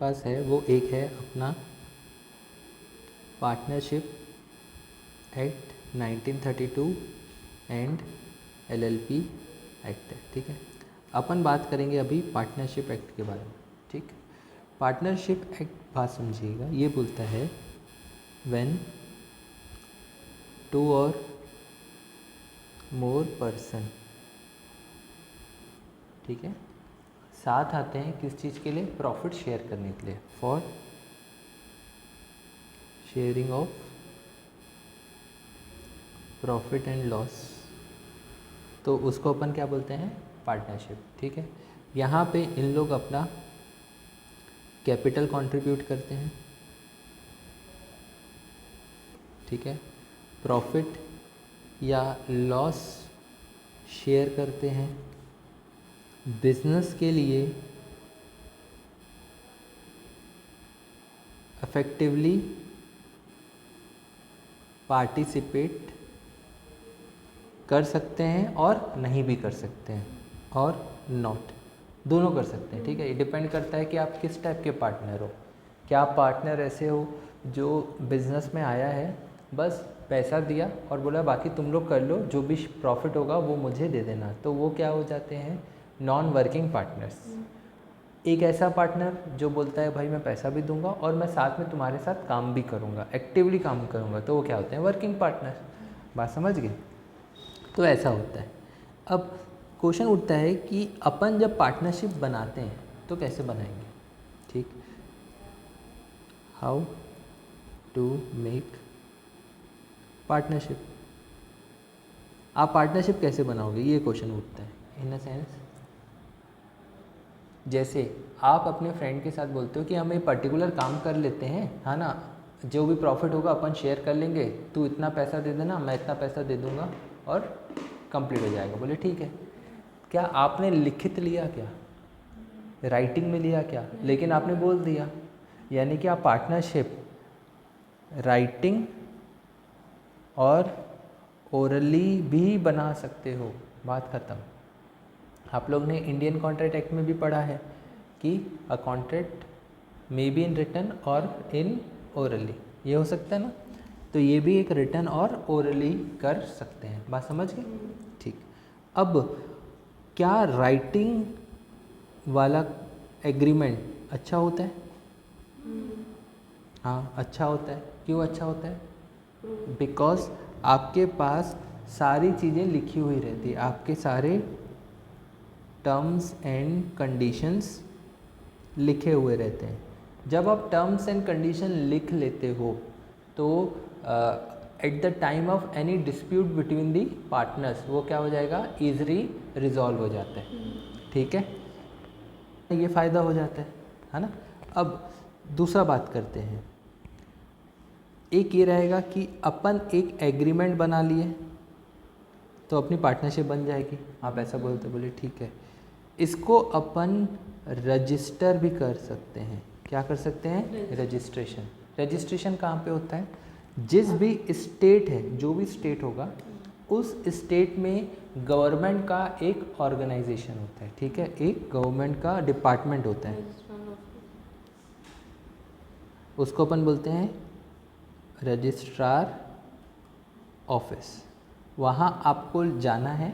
पास है वो एक है अपना partnership act 1932 and LLP act है, ठीक है। अपन बात करेंगे अभी पार्टनरशिप एक्ट के बारे में, ठीक। पार्टनरशिप एक्ट बात समझिएगा, ये बोलता है व्हेन 2 और मोर पर्सन, ठीक है, साथ आते हैं किस चीज़ के लिए, प्रॉफिट शेयर करने के लिए, for sharing of profit and loss, तो उसको अपन क्या बोलते हैं, पार्टनरशिप, ठीक है। यहाँ पे इन लोग अपना कैपिटल कंट्रीब्यूट करते हैं, ठीक है, प्रॉफिट या लॉस शेयर करते हैं, बिजनेस के लिए इफेक्टिवली पार्टिसिपेट कर सकते हैं और नहीं भी कर सकते हैं, और नॉट, दोनों कर सकते हैं, ठीक है। ये डिपेंड करता है कि आप किस टाइप के पार्टनर हो। क्या आप पार्टनर ऐसे हो जो बिजनेस में आया है, बस पैसा दिया और बोला बाकी तुम लोग कर लो, जो भी प्रॉफिट होगा वो मुझे दे देना, तो वो क्या हो जाते हैं, नॉन वर्किंग पार्टनर्स। एक ऐसा पार्टनर जो बोलता है भाई मैं पैसा भी दूंगा और मैं साथ में तुम्हारे साथ काम भी करूंगा, एक्टिवली काम करूंगा, तो वो क्या होते हैं, वर्किंग पार्टनर। बात समझ गए, तो ऐसा होता है। अब क्वेश्चन उठता है कि अपन जब पार्टनरशिप बनाते हैं तो कैसे बनाएंगे, ठीक, हाउ टू मेक पार्टनरशिप, आप पार्टनरशिप कैसे बनाओगे, ये क्वेश्चन उठता है। इन अ सेंस जैसे आप अपने फ्रेंड के साथ बोलते हो कि हम एक पर्टिकुलर काम कर लेते हैं, है ना, जो भी प्रॉफिट होगा अपन शेयर कर लेंगे, तू इतना पैसा दे देना, मैं इतना पैसा दे दूंगा और कंप्लीट हो जाएगा। बोले ठीक है। क्या आपने लिखित लिया, क्या राइटिंग में लिया क्या, लेकिन आपने बोल दिया, यानी कि आप पार्टनरशिप राइटिंग और ओरली भी बना सकते हो, बात ख़त्म। आप लोग ने इंडियन कॉन्ट्रैक्ट एक्ट में भी पढ़ा है कि a contract may be in written और इन ओरली, ये हो सकता है ना, तो ये भी एक रिटन और ओरली कर सकते हैं, बात समझ गए, ठीक। अब क्या राइटिंग वाला एग्रीमेंट अच्छा होता है, हाँ अच्छा होता है। क्यों अच्छा होता है, बिकॉज आपके पास सारी चीज़ें लिखी हुई रहती है, आपके सारे टर्म्स एंड कंडीशंस लिखे हुए रहते हैं। जब आप टर्म्स एंड कंडीशन लिख लेते हो तो at the time of any dispute between the partners वो क्या हो जाएगा, ईजली रिजॉल्व हो जाता है, ठीक है, ये फ़ायदा हो जाता है ना। अब दूसरा बात करते हैं, एक ये रहेगा कि अपन एक एग्रीमेंट बना लिए तो अपनी पार्टनरशिप बन जाएगी, आप ऐसा बोलते, बोले ठीक है। इसको अपन रजिस्टर भी कर सकते हैं, क्या कर सकते हैं, रजिस्ट्रेशन। रजिस्ट्रेशन कहाँ पे होता है, जिस भी स्टेट है, जो भी स्टेट होगा उस स्टेट में गवर्नमेंट का एक ऑर्गेनाइजेशन होता है, ठीक है, एक गवर्नमेंट का डिपार्टमेंट होता है, उसको अपन बोलते हैं रजिस्ट्रार ऑफिस। वहाँ आपको जाना है,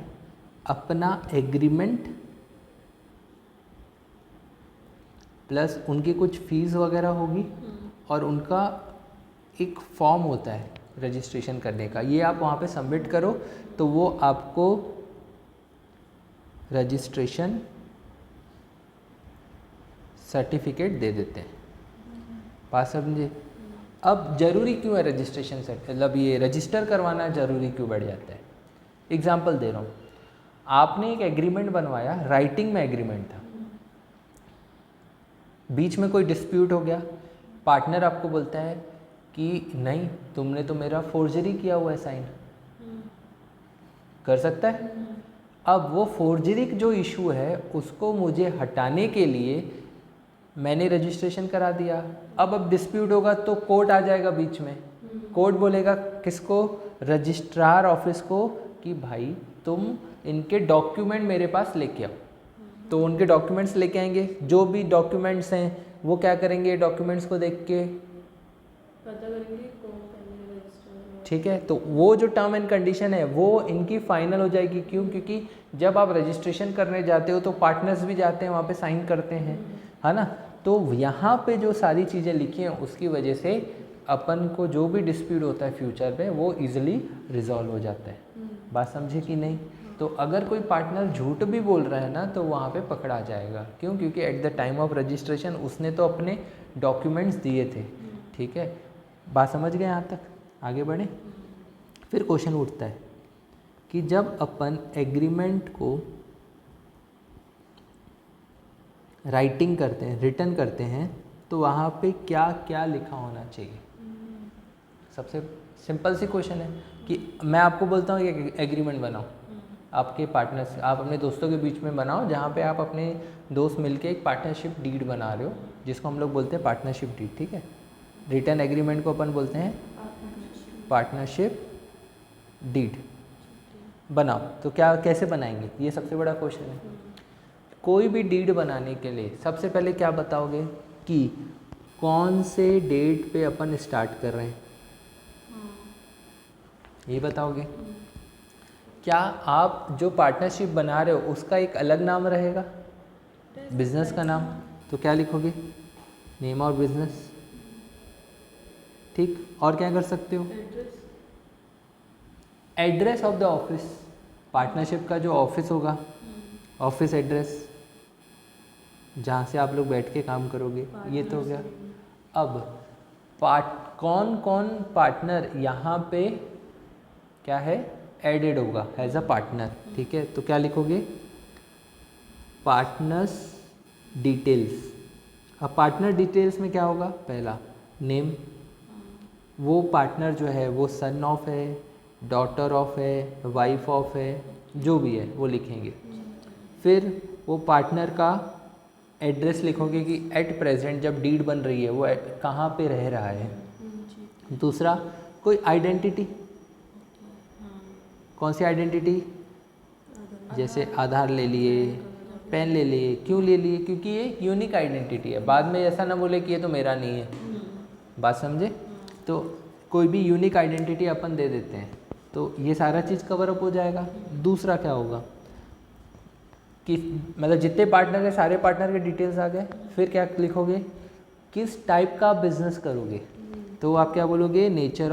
अपना एग्रीमेंट प्लस उनकी कुछ फीस वगैरह होगी और उनका एक फॉर्म होता है रजिस्ट्रेशन करने का, ये आप वहाँ पे सबमिट करो तो वो आपको रजिस्ट्रेशन सर्टिफिकेट दे देते हैं, बात समझे। अब ज़रूरी क्यों है रजिस्ट्रेशन मतलब ये रजिस्टर करवाना ज़रूरी क्यों बढ़ जाता है, एग्जाम्पल दे रहा हूँ, आपने एक एग्रीमेंट बनवाया, राइटिंग में एग्रीमेंट था, बीच में कोई डिस्प्यूट हो गया, पार्टनर आपको बोलता है कि नहीं तुमने तो मेरा फोर्जरी किया हुआ है, साइन कर सकता है। अब वो फोर्जरी जो इशू है उसको मुझे हटाने के लिए मैंने रजिस्ट्रेशन करा दिया, अब डिस्प्यूट होगा तो कोर्ट आ जाएगा बीच में, कोर्ट बोलेगा किसको, रजिस्ट्रार ऑफिस को कि भाई तुम इनके डॉक्यूमेंट मेरे पास लेके आओ, तो उनके डॉक्यूमेंट्स लेके आएंगे, जो भी डॉक्यूमेंट्स हैं वो क्या करेंगे डॉक्यूमेंट्स को देख के, पता करेंगे कौन पहले रजिस्टर। ठीक है। तो वो जो टर्म एंड कंडीशन है वो इनकी फाइनल हो जाएगी। क्यों? क्योंकि जब आप रजिस्ट्रेशन करने जाते हो तो पार्टनर्स भी जाते हैं वहाँ पे साइन करते हैं, है ना। तो यहाँ पे जो सारी चीज़ें लिखी हैं उसकी वजह से अपन को जो भी डिस्प्यूट होता है फ्यूचर में वो इजीली रिजॉल्व हो जाता है। बात समझे कि नहीं? तो अगर कोई पार्टनर झूठ भी बोल रहा है ना तो वहाँ पे पकड़ा जाएगा। क्यों? क्योंकि at the time of registration उसने तो अपने डॉक्यूमेंट्स दिए थे, ठीक है। बात समझ गए यहाँ तक? आगे बढ़े। फिर क्वेश्चन उठता है कि जब अपन एग्रीमेंट को राइटिंग करते हैं, रिटर्न करते हैं, तो वहाँ पे क्या क्या लिखा होना चाहिए? सबसे सिंपल सी क्वेश्चन है कि मैं आपको बोलता हूँ कि एग्रीमेंट बनाओ आपके पार्टनर्स, आप अपने दोस्तों के बीच में बनाओ, जहाँ पे आप अपने दोस्त मिलके एक पार्टनरशिप डीड बना रहे हो, जिसको हम लोग बोलते हैं पार्टनरशिप डीड, ठीक है। रिटर्न एग्रीमेंट को अपन बोलते हैं पार्टनरशिप डीड। बनाओ तो क्या कैसे बनाएंगे, ये सबसे बड़ा क्वेश्चन है। कोई भी डीड बनाने के लिए सबसे पहले क्या बताओगे कि कौन से डेट पे अपन स्टार्ट कर रहे हैं, ये बताओगे। क्या आप जो पार्टनरशिप बना रहे हो उसका एक अलग नाम रहेगा, बिजनेस का नाम, तो क्या लिखोगे? नेम ऑफ बिजनेस, ठीक। और क्या कर सकते हो? Address of the office, partnership का जो ऑफिस होगा, ऑफिस एड्रेस जहाँ से आप लोग बैठ के काम करोगे, ये तो हो गया। अब कौन कौन पार्टनर यहाँ पे क्या है एडेड होगा एज अ पार्टनर, ठीक है। तो क्या लिखोगे? Partners details. अब पार्टनर डिटेल्स में क्या होगा? पहला नेम, वो पार्टनर जो है वो सन ऑफ है, डॉटर ऑफ है, वाइफ ऑफ है, जो भी है वो लिखेंगे। फिर वो पार्टनर का एड्रेस लिखोगे कि एट प्रेजेंट जब डीड बन रही है वो कहाँ पे रह रहा है। दूसरा कोई आइडेंटिटी, कौन सी आइडेंटिटी? जैसे आधार ले लिए, पेन ले लिए। क्यों ले लिए? क्योंकि ये यूनिक आइडेंटिटी है, बाद में ऐसा ना बोले कि ये तो मेरा नहीं है। बात समझे? तो कोई भी यूनिक आइडेंटिटी अपन दे देते हैं, तो ये सारा चीज़ कवर अप हो जाएगा। दूसरा क्या होगा कि मतलब जितने पार्टनर है सारे पार्टनर के डिटेल्स आ गए। फिर क्या लिखोगे? किस टाइप का बिजनेस करोगे, तो आप क्या बोलोगे? Nature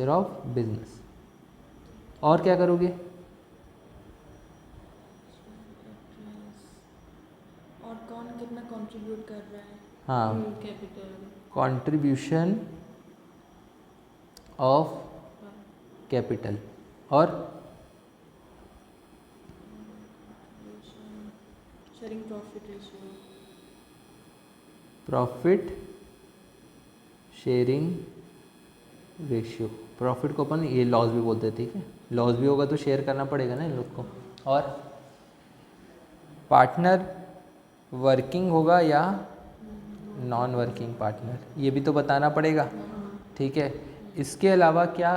of business. और क्या करोगे? और कौन कितना कंट्रीब्यूट कर रहा है, हाँ, कैपिटल, कंट्रीब्यूशन ऑफ कैपिटल। और sharing profit ratio, profit sharing ratio. Profit को अपन ये लॉस भी बोलते हैं, ठीक है। लॉस भी होगा तो शेयर करना पड़ेगा ना इन लोग को। और पार्टनर वर्किंग होगा या नॉन वर्किंग पार्टनर, ये भी तो बताना पड़ेगा, ठीक है। इसके अलावा क्या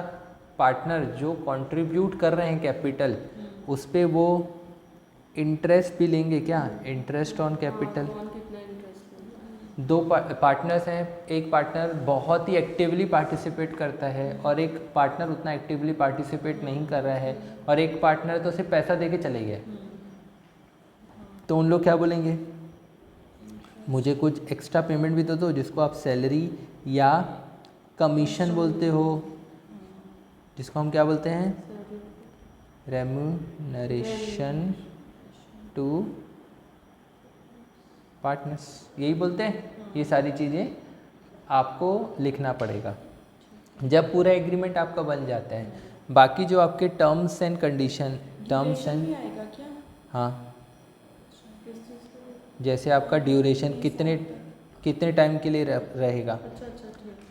पार्टनर जो कंट्रीब्यूट कर रहे हैं कैपिटल, उस पे वो इंटरेस्ट भी लेंगे क्या? Interest on capital. दो पार्टनर्स हैं, एक पार्टनर बहुत ही एक्टिवली पार्टिसिपेट करता है और एक पार्टनर उतना एक्टिवली पार्टिसिपेट नहीं कर रहा है, और एक पार्टनर तो सिर्फ पैसा देके चले गए, तो उन लोग क्या बोलेंगे? मुझे कुछ एक्स्ट्रा पेमेंट भी तो दो, जिसको आप सैलरी या कमीशन बोलते हो, जिसको हम क्या बोलते हैं? रेम्यूनरेशन टू पार्टनर्स, यही बोलते हैं। ये सारी चीज़ें आपको लिखना पड़ेगा जब पूरा एग्रीमेंट आपका बन जाता है। बाकी जो आपके terms and condition, terms and, हाँ, जैसे आपका ड्यूरेशन कितने टाइम के लिए रहेगा।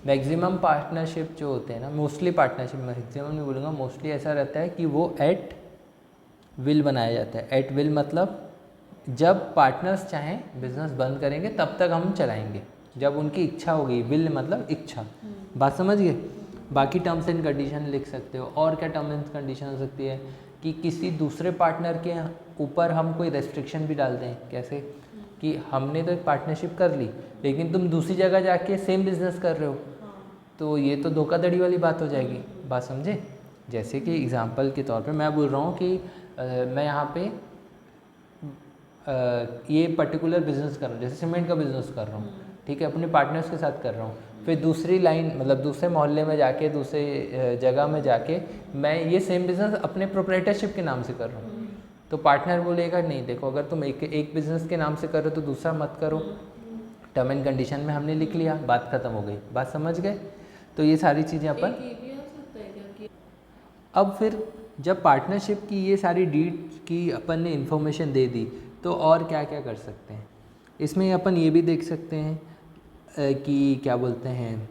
मैक्सिमम पार्टनरशिप जो होते हैं ना, मोस्टली पार्टनरशिप, मैक्सिमम नहीं बोलूँगा, मोस्टली ऐसा रहता है कि वो एट विल बनाया जाता है। एट विल मतलब जब पार्टनर्स चाहें बिजनेस बंद करेंगे तब तक हम चलाएंगे, जब उनकी इच्छा होगी। विल मतलब इच्छा। बात समझ गए? बाकी टर्म्स एंड कंडीशन लिख सकते हो। और क्या टर्म्स एंड कंडीशन हो सकती है कि किसी दूसरे पार्टनर के ऊपर हम कोई रेस्ट्रिक्शन भी डाल दें। कैसे? कि हमने तो एक पार्टनरशिप कर ली, लेकिन तुम दूसरी जगह जाके सेम बिजनेस कर रहे हो, हाँ। तो ये तो धोखाधड़ी वाली बात हो जाएगी। बात समझे? जैसे कि एग्जांपल के तौर पे मैं बोल रहा हूँ कि मैं यहाँ पे ये पर्टिकुलर बिजनेस कर रहा हूँ, जैसे सीमेंट का बिजनेस कर रहा हूँ, ठीक है, अपने पार्टनर्स के साथ कर रहा हूँ। फिर दूसरी लाइन मतलब दूसरे मोहल्ले में जाके, दूसरे जगह में जाके मैं ये सेम बिज़नेस अपने प्रोप्राइटरशिप के नाम से कर रहा हूँ, तो पार्टनर बोलेगा नहीं देखो, अगर तुम एक बिज़नेस के नाम से कर रहे हो तो दूसरा मत करो, टर्म एंड कंडीशन में हमने लिख लिया, बात ख़त्म हो गई। बात समझ गए? तो ये सारी चीज़ें अपन एक ये भी हो सकता है क्या कि अब फिर जब पार्टनरशिप की ये सारी डीड की अपन ने इन्फॉर्मेशन दे दी, तो और क्या क्या कर सकते हैं इसमें? अपन ये भी देख सकते हैं कि क्या बोलते हैं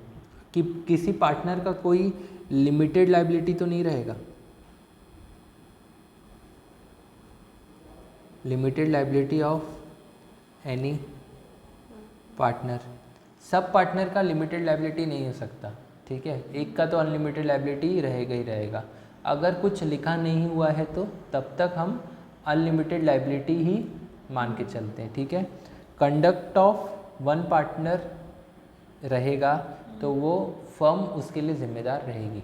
कि किसी पार्टनर का कोई लिमिटेड लायबिलिटी तो नहीं रहेगा। Limited liability of any partner, sub partner का लिमिटेड लायबिलिटी नहीं हो सकता, ठीक है, एक का तो अनलिमिटेड लायबिलिटी रहेगा ही रहेगा। अगर कुछ लिखा नहीं हुआ है तो तब तक हम अनलिमिटेड लायबिलिटी ही मान के चलते हैं, ठीक है। कंडक्ट ऑफ वन पार्टनर रहेगा तो वो फर्म उसके लिए जिम्मेदार रहेगी।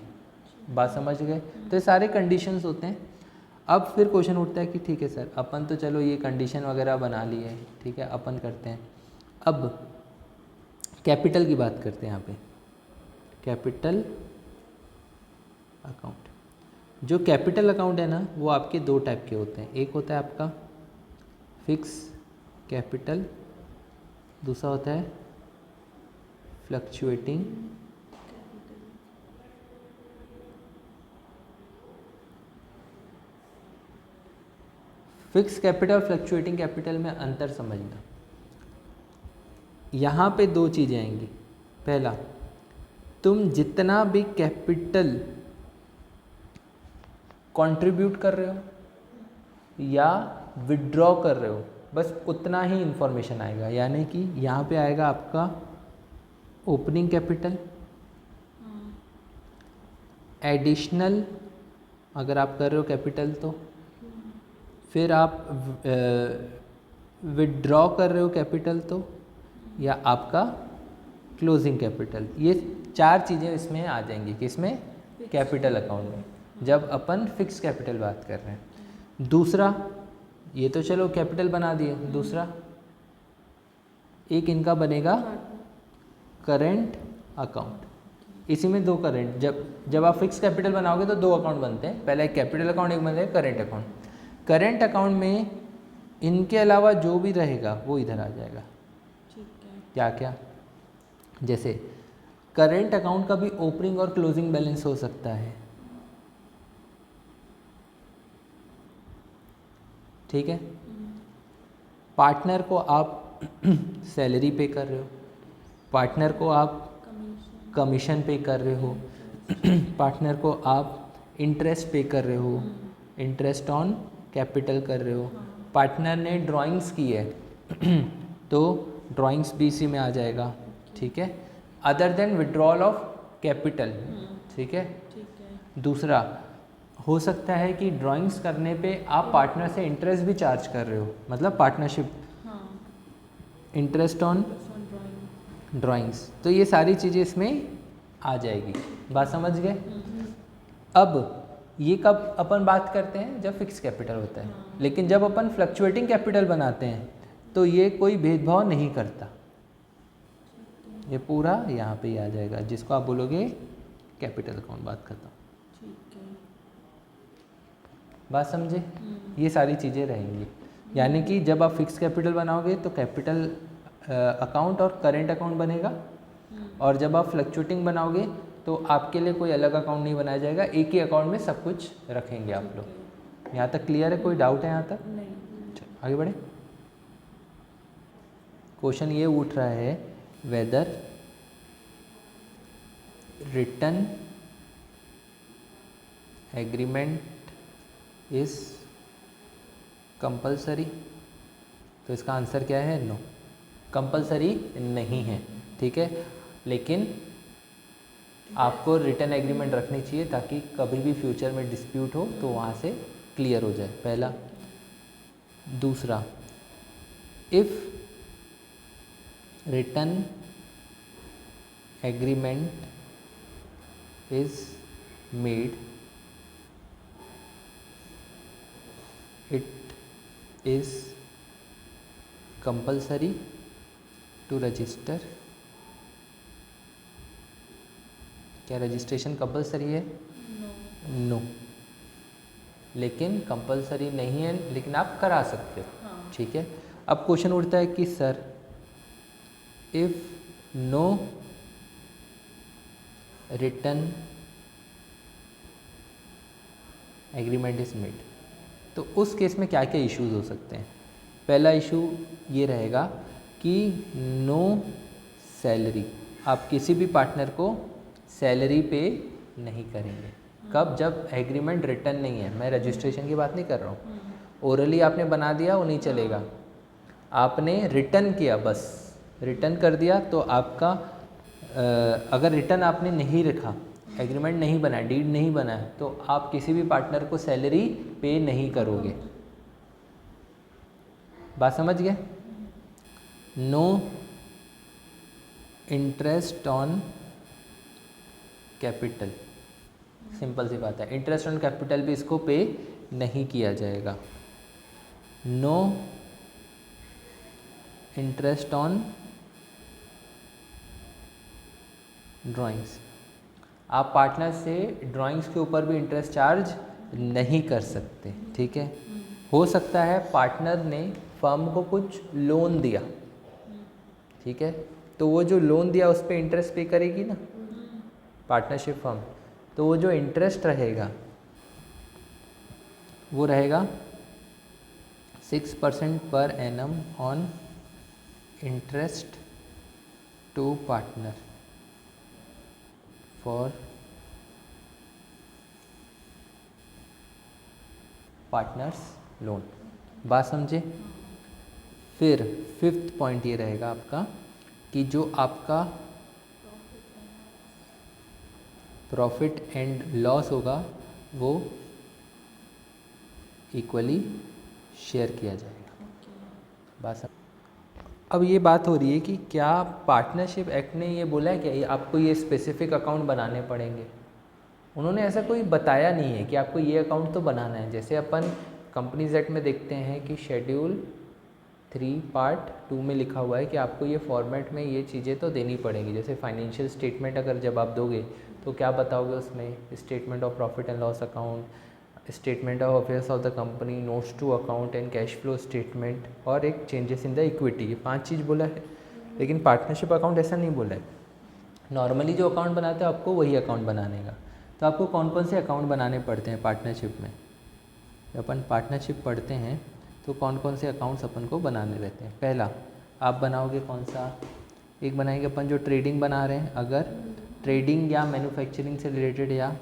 बात समझ गए? तो ये सारे कंडीशंस होते हैं। अब फिर क्वेश्चन उठता है कि ठीक है सर, अपन तो चलो ये कंडीशन वगैरह बना ली है, ठीक है, अपन करते हैं। अब कैपिटल की बात करते हैं यहाँ पे, कैपिटल अकाउंट। जो कैपिटल अकाउंट है ना, वो आपके दो टाइप के होते हैं, एक होता है आपका फिक्स कैपिटल, दूसरा होता है fluctuating fix capital, fluctuating capital में अंतर समझना। यहाँ पे दो चीज़ें आएंगी। पहला, तुम जितना भी कैपिटल कंट्रीब्यूट कर रहे हो या विड्रॉ कर रहे हो, बस उतना ही इंफॉर्मेशन आएगा। यानी कि यहाँ पे आएगा आपका ओपनिंग कैपिटल, एडिशनल अगर आप कर रहे हो कैपिटल तो, फिर आप विड्रॉ कर रहे हो कैपिटल तो, या आपका क्लोजिंग कैपिटल। ये चार चीज़ें इसमें आ जाएंगी, किसमें? कैपिटल अकाउंट में, जब अपन फिक्स कैपिटल बात कर रहे हैं। दूसरा, ये तो चलो कैपिटल बना दिए, दूसरा एक इनका बनेगा करेंट अकाउंट। इसी में दो करेंट, जब आप फिक्स कैपिटल बनाओगे तो दो अकाउंट बनते हैं, पहला एक कैपिटल अकाउंट, एक बनता है करेंट अकाउंट। करेंट अकाउंट में इनके अलावा जो भी रहेगा वो इधर आ जाएगा। ठीक है। क्या क्या? जैसे करेंट अकाउंट का भी ओपनिंग और क्लोजिंग बैलेंस हो सकता है, ठीक है। पार्टनर को आप सैलरी पे कर रहे हो, पार्टनर को आप कमीशन पे कर रहे हो, पार्टनर को आप इंटरेस्ट पे कर रहे हो, इंटरेस्ट ऑन कैपिटल कर रहे हो। पार्टनर ने ड्राइंग्स की है तो ड्राइंग्स भी इसी में आ जाएगा, ठीक है। Other than withdrawal of capital, ठीक है। ठीक है। दूसरा हो सकता है कि ड्राइंग्स करने पे आप पार्टनर से इंटरेस्ट भी चार्ज कर रहे हो, मतलब पार्टनरशिप, हाँ, इंटरेस्ट ऑन ड्राइंग। ड्राइंग्स। तो ये सारी चीज़ें इसमें आ जाएगी। बात समझ गए? अब ये कब अपन बात करते हैं? जब फिक्स कैपिटल होता है। लेकिन जब अपन फ्लक्चुएटिंग कैपिटल बनाते हैं तो ये कोई भेदभाव नहीं करता, ये पूरा यहाँ पे ही आ जाएगा, जिसको आप बोलोगे कैपिटल अकाउंट। बात खत्म। ठीक है। बात समझे? ये सारी चीज़ें रहेंगी। यानी कि जब आप फिक्स कैपिटल बनाओगे तो कैपिटल अकाउंट और करेंट अकाउंट बनेगा, और जब आप फ्लक्चुएटिंग बनाओगे तो आपके लिए कोई अलग अकाउंट नहीं बनाया जाएगा, एक ही अकाउंट में सब कुछ रखेंगे आप लोग। यहाँ तक क्लियर है? कोई डाउट है यहाँ तक? नहीं। चलो आगे बढ़े। क्वेश्चन ये उठ रहा है, whether written agreement is compulsory. तो इसका आंसर क्या है? नो, कंपलसरी नहीं है, ठीक है। लेकिन आपको रिटन एग्रीमेंट रखनी चाहिए ताकि कभी भी फ्यूचर में डिस्प्यूट हो तो वहाँ से क्लियर हो जाए, पहला। दूसरा, if written agreement is made, it is compulsory to register। क्या रजिस्ट्रेशन कंपलसरी है? नो। नो, लेकिन कंपलसरी नहीं है, लेकिन आप करा सकते हो। हाँ। ठीक है। अब क्वेश्चन उठता है कि sir if no return agreement is made, तो उस केस में क्या क्या इश्यूज हो सकते हैं? पहला इशू ये रहेगा कि नो सैलरी, आप किसी भी पार्टनर को सैलरी पे नहीं करेंगे। कब? जब एग्रीमेंट रिटर्न नहीं है। मैं रजिस्ट्रेशन की बात नहीं कर रहा हूँ। ओरली आपने बना दिया वो नहीं चलेगा, आपने रिटर्न किया, बस रिटर्न कर दिया तो आपका अगर रिटर्न आपने नहीं रखा, एग्रीमेंट नहीं बना, डीड नहीं बना है, तो आप किसी भी पार्टनर को सैलरी पे नहीं करोगे। बात समझ गए? No interest on capital, simple सी बात है, इंटरेस्ट ऑन कैपिटल भी इसको पे नहीं किया जाएगा। नो इंटरेस्ट ऑन ड्राइंग्स, आप पार्टनर से ड्राइंग्स के ऊपर भी इंटरेस्ट चार्ज नहीं कर सकते। ठीक है। हो सकता है पार्टनर ने फर्म को कुछ लोन दिया, ठीक है, तो वो जो लोन दिया उस पर इंटरेस्ट पे करेगी ना पार्टनरशिप फर्म, तो वो जो इंटरेस्ट रहेगा वो रहेगा 6% पर annum on interest to partner for partners loan. बात समझे? फिर फिफ्थ पॉइंट ये रहेगा आपका कि जो आपका प्रॉफिट एंड लॉस होगा वो इक्वली शेयर किया जाएगा। बात समझ? अब ये बात हो रही है कि क्या पार्टनरशिप एक्ट ने ये बोला है कि आपको ये स्पेसिफिक अकाउंट बनाने पड़ेंगे? उन्होंने ऐसा कोई बताया नहीं है कि आपको ये अकाउंट तो बनाना है। जैसे अपन कंपनीज एक्ट में देखते हैं कि शेड्यूल 3 पार्ट 2 में लिखा हुआ है कि आपको ये फॉर्मेट में ये चीज़ें तो देनी पड़ेंगी। जैसे फाइनेंशियल स्टेटमेंट अगर जब आप दोगे तो क्या बताओगे उसमें? Statement of profit and loss account, statement of affairs of the company, notes to account and cash flow statement, और एक चेंजेस इन द इक्विटी। ये 5 चीज़ बोला है, लेकिन पार्टनरशिप अकाउंट ऐसा नहीं बोला है। नॉर्मली जो अकाउंट बनाते हैं आपको वही अकाउंट बनाने का। तो आपको कौन कौन से अकाउंट बनाने पड़ते हैं पार्टनरशिप में? जब अपन पार्टनरशिप पढ़ते हैं तो कौन कौन से अकाउंट्स अपन को बनाने रहते हैं? पहला आप बनाओगे कौन सा? एक बनाएंगे अपन जो ट्रेडिंग बना रहे हैं, अगर ट्रेडिंग या मैन्युफैक्चरिंग से रिलेटेड या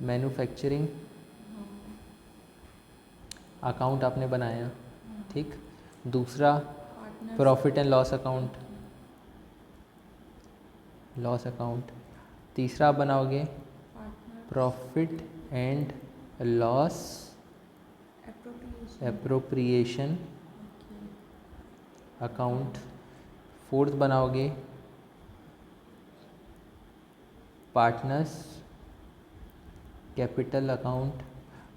मैन्युफैक्चरिंग अकाउंट आपने बनाया, ठीक। दूसरा profit and loss account, loss account. तीसरा आप बनाओगे profit and loss appropriation account. Fourth बनाओगे पार्टनर्स कैपिटल अकाउंट,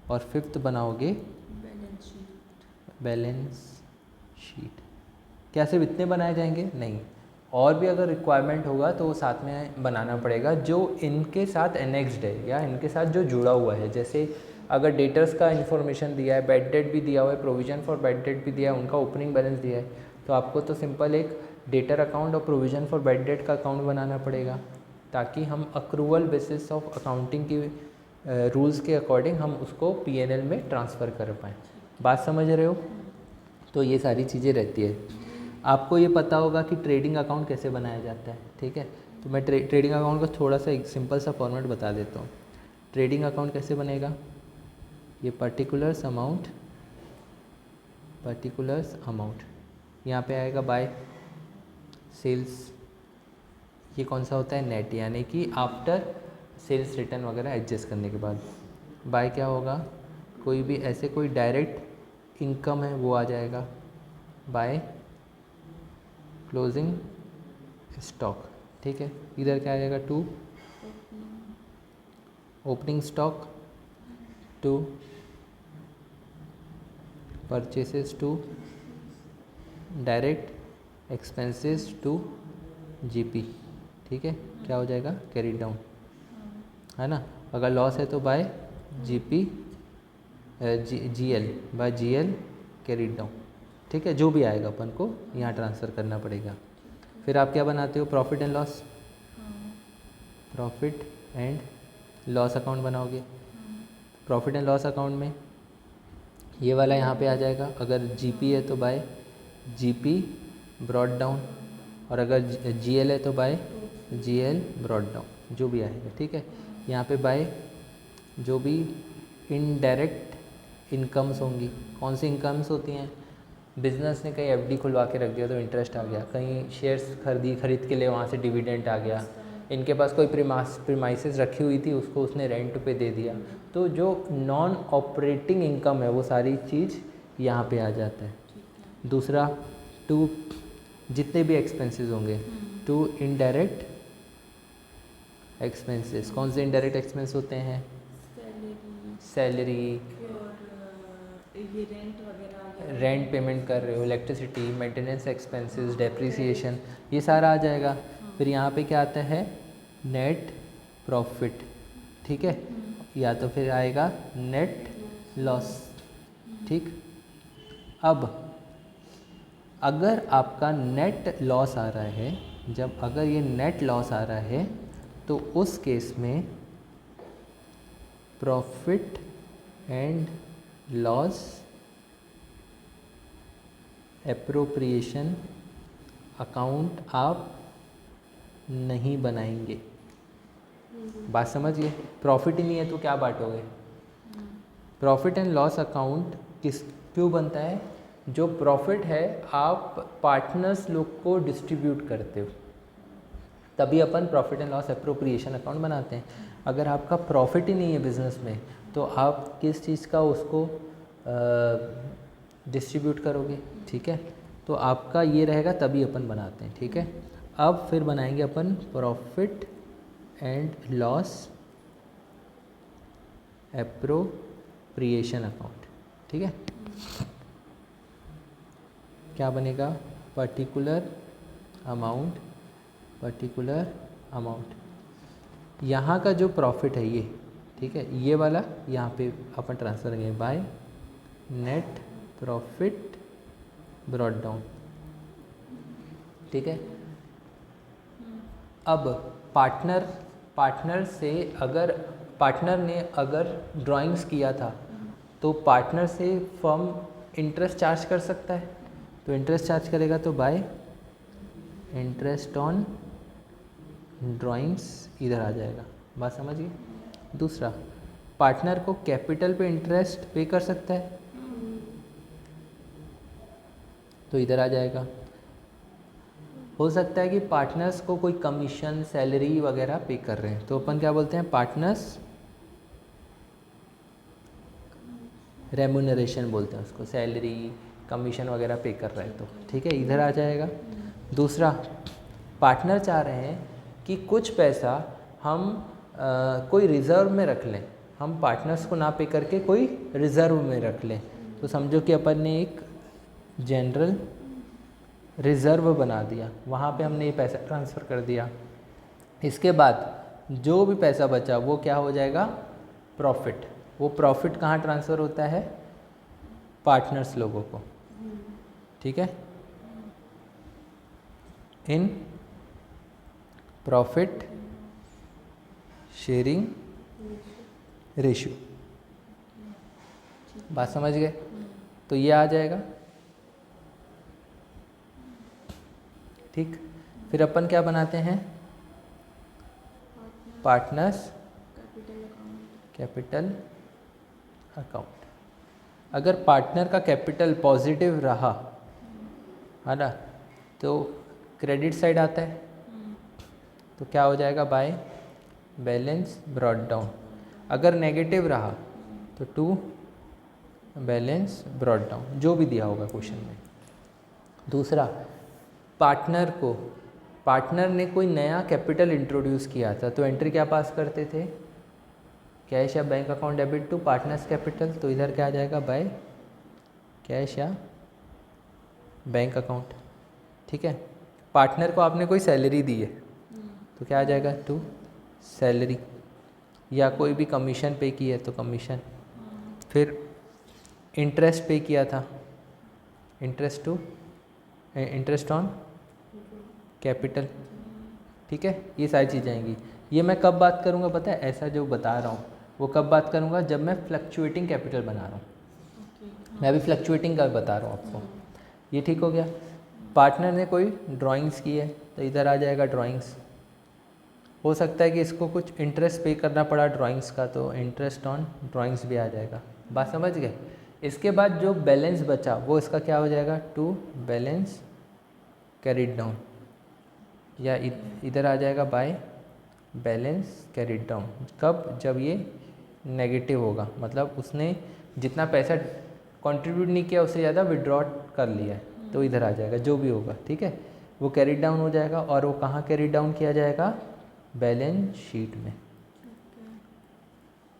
और फिफ्थ बनाओगे बैलेंस शीट। क्या सिर्फ इतने बनाए जाएंगे? नहीं, और भी अगर रिक्वायरमेंट होगा तो वो साथ में बनाना पड़ेगा जो इनके साथ एनेक्स्ड है या इनके साथ जो जुड़ा हुआ है। जैसे अगर डेटर्स का इन्फॉर्मेशन दिया है, बैड डेट भी दिया हुआ है, प्रोविज़न फॉर बैड डेट भी दिया है, उनका ओपनिंग बैलेंस दिया है, तो आपको तो सिंपल एक डेटर अकाउंट और प्रोविज़न फॉर बैड डेट का अकाउंट बनाना पड़ेगा, ताकि हम अक्रूवल बेसिस ऑफ अकाउंटिंग की रूल्स के अकॉर्डिंग हम उसको पीएनएल में ट्रांसफ़र कर पाएँ। बात समझ रहे हो? तो ये सारी चीज़ें रहती है। आपको ये पता होगा कि ट्रेडिंग अकाउंट कैसे बनाया जाता है, ठीक है। तो मैं ट्रेडिंग अकाउंट का थोड़ा सा एक सिंपल सा फॉर्मेट बता देता हूँ। ट्रेडिंग अकाउंट कैसे बनेगा? ये पर्टिकुलर्स अमाउंट यहाँ पे आएगा बाय सेल्स। ये कौन सा होता है? नेट, यानी कि आफ्टर सेल्स रिटर्न वगैरह एडजस्ट करने के बाद। बाय क्या होगा? कोई भी ऐसे कोई डायरेक्ट इनकम है वो आ जाएगा बाय क्लोजिंग स्टॉक, ठीक है। इधर क्या आ जाएगा, to opening stock, to purchases, to direct expenses, to GP, ठीक है। क्या हो जाएगा, कैरी डाउन, है ना। अगर लॉस है तो by GP GL, by GL carried down, ठीक है। जो भी आएगा अपन को यहाँ ट्रांसफ़र करना पड़ेगा। फिर आप क्या बनाते हो, profit and loss, profit and loss account बनाओगे। प्रॉफिट एंड लॉस अकाउंट में ये वाला यहाँ पे आ जाएगा। अगर जीपी है तो बाय जीपी ब्रॉड डाउन, और अगर जीएल है तो बाय जीएल ब्रॉड डाउन, जो भी आएगा, ठीक है। यहाँ पे बाय जो भी इनडायरेक्ट इनकम्स होंगी। कौन सी इनकम्स होती हैं, बिजनेस ने कहीं एफडी खुलवा के रख दिया तो इंटरेस्ट आ गया, कहीं शेयर्स खरीद के लिए वहाँ से डिविडेंड आ गया, इनके पास कोई प्रीमाइसेस रखी हुई थी उसको उसने रेंट पे दे दिया, तो जो नॉन ऑपरेटिंग इनकम है वो सारी चीज़ यहाँ पे आ जाता है। दूसरा, टू जितने भी एक्सपेंसेस होंगे, टू इनडायरेक्ट एक्सपेंसेस। कौन से इनडायरेक्ट एक्सपेंस होते हैं, सैलरी, ये रेंट वगैरह, रेंट पेमेंट कर रहे हो, इलेक्ट्रिसिटी, मेंटेनेंस एक्सपेंसेस, डेप्रिसिएशन, ये सारा आ जाएगा। फिर यहाँ पे क्या आता है, नेट प्रॉफिट, ठीक है, या तो फिर आएगा नेट लॉस, ठीक। अब अगर आपका नेट लॉस आ रहा है, जब अगर ये नेट लॉस आ रहा है तो उस केस में profit and loss appropriation account आप नहीं बनाएंगे। बात समझिए, प्रॉफिट ही नहीं है तो क्या बांटोगे। प्रॉफिट एंड लॉस अकाउंट क्यों बनता है, जो प्रॉफिट है आप पार्टनर्स लोग को डिस्ट्रीब्यूट करते हो, तभी अपन profit and loss appropriation account बनाते हैं। अगर आपका प्रॉफिट ही नहीं है बिजनेस में तो आप किस चीज़ का उसको डिस्ट्रीब्यूट करोगे, ठीक है। तो आपका ये रहेगा, तभी अपन बनाते हैं, ठीक है। अब फिर बनाएंगे अपन profit and loss appropriation account, ठीक है। क्या बनेगा, पर्टिकुलर अमाउंट, पर्टिकुलर अमाउंट। यहाँ का जो प्रॉफिट है ये, ठीक है, ये वाला यहाँ पे अपन ट्रांसफर करेंगे by net profit brought down, ठीक है। अब पार्टनर से अगर पार्टनर ने अगर ड्राइंग्स किया था तो पार्टनर से फर्म इंटरेस्ट चार्ज कर सकता है, तो इंटरेस्ट चार्ज करेगा तो बाय इंटरेस्ट ऑन ड्राइंग्स इधर आ जाएगा। बात समझिए। दूसरा, पार्टनर को कैपिटल पे इंटरेस्ट पे कर सकता है तो इधर आ जाएगा। हो सकता है कि पार्टनर्स को कोई कमीशन सैलरी वगैरह पे कर रहे हैं तो अपन क्या बोलते हैं, पार्टनर्स रेम्यूनरेशन बोलते हैं उसको, सैलरी कमीशन वगैरह पे कर रहे हैं तो, ठीक है, इधर आ जाएगा। दूसरा, पार्टनर चाह रहे हैं कि कुछ पैसा हम कोई रिज़र्व में रख लें, हम पार्टनर्स को ना पे करके कोई रिज़र्व में रख लें, तो समझो कि अपन ने एक जनरल रिज़र्व बना दिया, वहाँ पे हमने ये पैसा ट्रांसफ़र कर दिया। इसके बाद जो भी पैसा बचा वो क्या हो जाएगा, प्रॉफिट। वो प्रॉफिट कहाँ ट्रांसफ़र होता है, पार्टनर्स लोगों को, ठीक है, इन प्रॉफिट शेयरिंग रेशियो। बात समझ गए। तो ये आ जाएगा, ठीक। फिर अपन क्या बनाते हैं, पार्टनर्स कैपिटल अकाउंट। अगर पार्टनर का कैपिटल पॉजिटिव रहा है ना तो क्रेडिट साइड आता है, तो क्या हो जाएगा, बाय बैलेंस ब्रॉड डाउन। अगर नेगेटिव रहा तो टू बैलेंस ब्रॉड डाउन, जो भी दिया होगा क्वेश्चन में। दूसरा, पार्टनर को पार्टनर ने कोई नया कैपिटल इंट्रोड्यूस किया था, तो एंट्री क्या पास करते थे, कैश या bank account debit to partners capital, तो इधर क्या आ जाएगा, बाय कैश या बैंक अकाउंट। ठीक है, पार्टनर को आपने कोई सैलरी दी है तो क्या आ जाएगा, टू सैलरी, या कोई भी कमीशन पे की है तो कमीशन। फिर इंटरेस्ट पे किया था, इंटरेस्ट ऑन कैपिटल। ठीक है, ये सारी चीज़ें आएंगी। ये मैं कब बात करूँगा पता है, ऐसा जो बता रहा हूँ वो कब बात करूँगा, जब मैं फ्लक्चुएटिंग कैपिटल बना रहा हूँ। मैं अभी फ्लक्चुएटिंग का बता रहा हूँ आपको। ये ठीक हो गया। पार्टनर ने कोई ड्राइंग्स की है तो इधर आ जाएगा ड्राइंग्स। हो सकता है कि इसको कुछ इंटरेस्ट पे करना पड़ा ड्राइंग्स का, तो इंटरेस्ट ऑन ड्राइंग्स भी आ जाएगा। बात समझ गए। इसके बाद जो बैलेंस बचा वो इसका क्या हो जाएगा, टू बैलेंस कैरिड डाउन, या इधर आ जाएगा बाय बैलेंस कैरिड डाउन। कब, जब ये नेगेटिव होगा, मतलब उसने जितना पैसा कंट्रीब्यूट नहीं किया उससे ज़्यादा विड्रॉ कर लिया है, तो इधर आ जाएगा जो भी होगा। ठीक है, वो कैरिड डाउन हो जाएगा। और वो कहाँ कैरिड डाउन किया जाएगा, बैलेंस शीट में।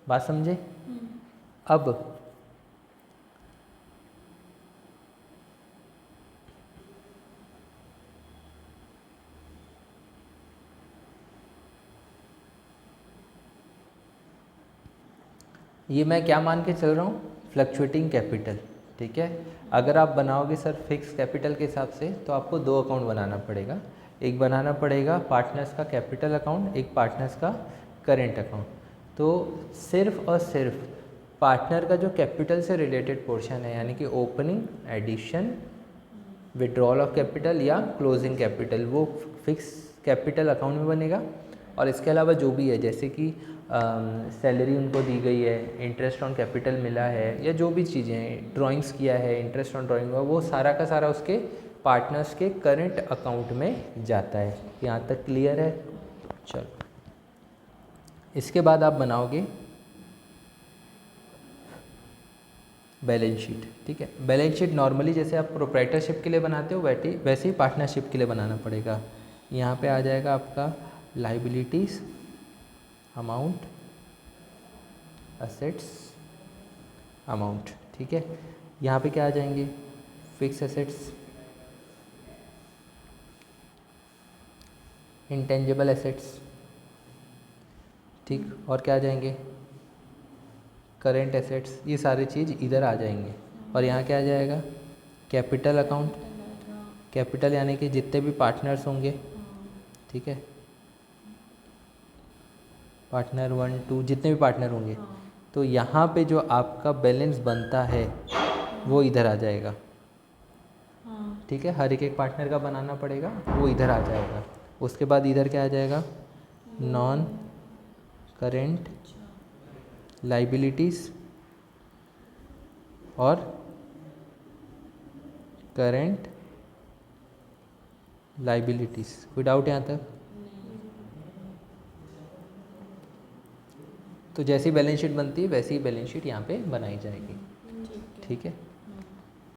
बात समझे। अब ये मैं क्या मान के चल रहा हूँ, फ्लक्चुएटिंग कैपिटल। ठीक है, अगर आप बनाओगे सर फिक्स कैपिटल के हिसाब से तो आपको दो अकाउंट बनाना पड़ेगा। एक बनाना पड़ेगा पार्टनर्स का कैपिटल अकाउंट, एक पार्टनर्स का करेंट अकाउंट। तो सिर्फ और सिर्फ पार्टनर का जो कैपिटल से रिलेटेड पोर्शन है, यानी कि opening, addition, withdrawal of capital या क्लोजिंग कैपिटल, वो फिक्स कैपिटल अकाउंट में बनेगा। और इसके अलावा जो भी है, जैसे कि सैलरी उनको दी गई है, इंटरेस्ट ऑन कैपिटल मिला है, या जो भी चीज़ें, ड्राइंग्स किया है, इंटरेस्ट ऑन ड्राइंग हुआ, वो सारा का सारा उसके पार्टनर्स के करंट अकाउंट में जाता है। यहाँ तक क्लियर है। चलो, इसके बाद आप बनाओगे बैलेंस शीट। ठीक है, बैलेंस शीट नॉर्मली जैसे आप प्रोप्राइटरशिप के लिए बनाते हो वैसे ही पार्टनरशिप के लिए बनाना पड़ेगा। यहाँ पे आ जाएगा आपका लाइबिलिटीज़, अमाउंट, असेट्स, अमाउंट। ठीक है, यहाँ पे क्या आ जाएंगे, फिक्स एसेट्स, इंटेंजिबल एसेट्स। ठीक, और क्या आ जाएंगे, करेंट एसेट्स। ये सारी चीज़ इधर आ जाएंगे। और यहाँ क्या आ जाएगा, कैपिटल अकाउंट। कैपिटल यानी कि जितने भी पार्टनर्स होंगे। ठीक है, पार्टनर 1 2 जितने भी पार्टनर होंगे, तो यहाँ पे जो आपका बैलेंस बनता है वो इधर आ जाएगा। ठीक है, हर एक पार्टनर का बनाना पड़ेगा, वो इधर आ जाएगा। उसके बाद इधर क्या आ जाएगा, नॉन करेंट लाइबिलिटीज़ और करेंट लाइबिलिटीज़। कोई डाउट यहाँ तक। तो जैसी बैलेंस शीट बनती है वैसी ही बैलेंस शीट यहाँ पे बनाई जाएगी। ठीक है।